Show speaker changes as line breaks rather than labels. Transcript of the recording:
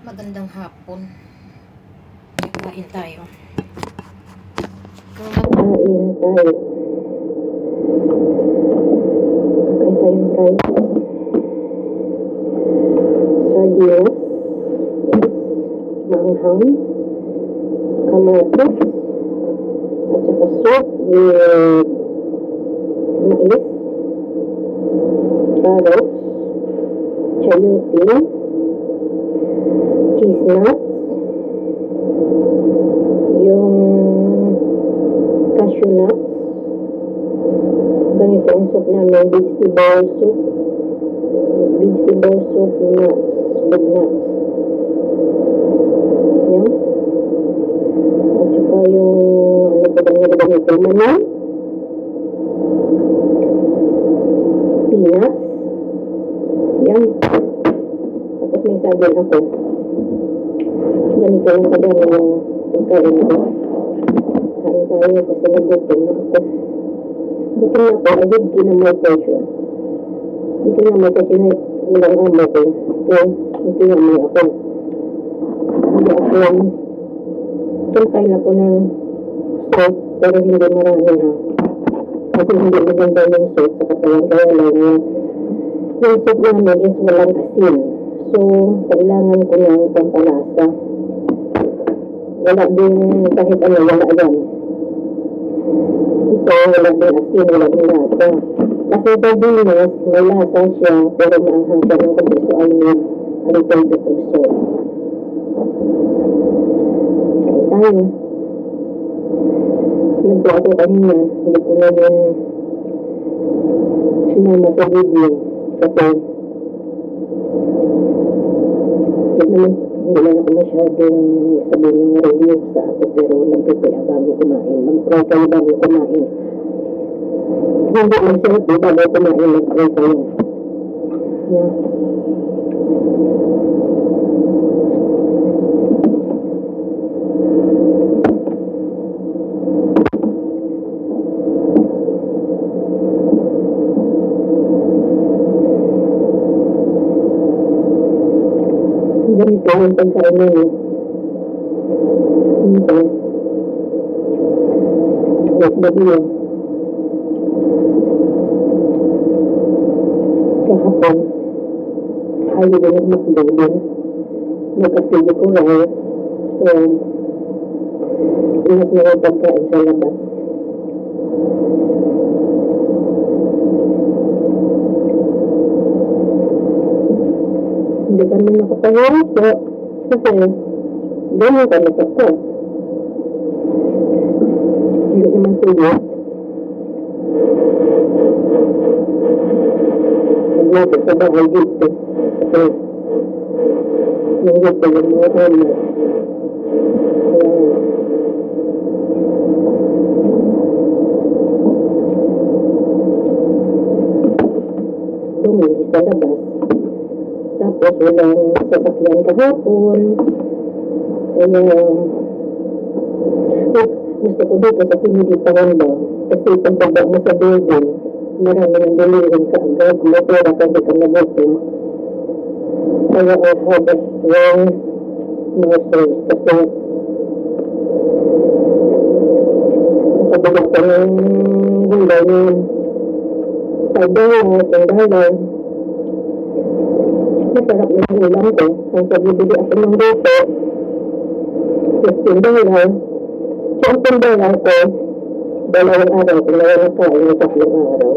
Magandang hapon. Kain tayo.
Kain tayo. Okay tayong rice. Sardinas. Yes. Manghang. Kamatis. At saka soup with mais. Carrots. Chayote. Cheese nuts. Yung cashew nuts. Ganito ang soup namin, vegetable soup. Vegetable soup nuts, with nuts. Yan. At saka yung, ano pa ba nga ganito, manang. Peanuts. Yan. Tapos may saging ako. Ganito lang kadami yung pagkain ko. Kain tayo kasi nagutom na ako. Gutom na ako, agad kinamay pressure. Hindi kinamay kasi na ulang amo ko. So, hindi kinamay ako. Hindi ako lang. Kain ako ng soup, pero hindi marami ha. Kasi hindi maganda yung soup sa katawan. Kaya lang yung soup namin is walang asin. So, kailangan ko ng pampalasa. Wala din kahit ano, wala yan. Ito, wala din asin, wala din lasa. Kasi sardinas, may lasa siya, pero maanghang siya ng kabi. So, I need a little bit of salt. Kaya tayo. Nagpo ako kanina, hindi ko na yun sinama sa video. Kasi, hindi lang ako masyadong sabihin yung review sa ako, pero nagpipaya bago kumain. Mag-try kayo bago kumain. Hindi mag-sarap bago kumain, mag-try kayo. Yeah. Ganito yung pagkain namin. Ito. Bago yun. Kahapon, hayo din nagmakdaw din. Nagkasili ko raw. So, ingat na yung pagkain sa labas. Hindi kami nakapagawa po. Kasi, ganyan kami kapag. Hindi naman sila. Naglato sa bahay dito. Kasi, naglato yung mga ano. Kaya, dumili sa labas. Tapos walang sasakyan kahapon. Kaya gusto ko dito sa Pinilipangan ba. Kasi pagbaba mo sa building, marami nang bilihin ka agad. Matira ka di ka nagutom. Kaya I have a strong muscles. Kasi kabilang ko ng gulay yun. $5, $10. Masarap na yung ulam ko. Ang pagbibili ako ng dito, $15. So, ang $10 ko, 2 araw. Kung nawalan kain, 3 araw.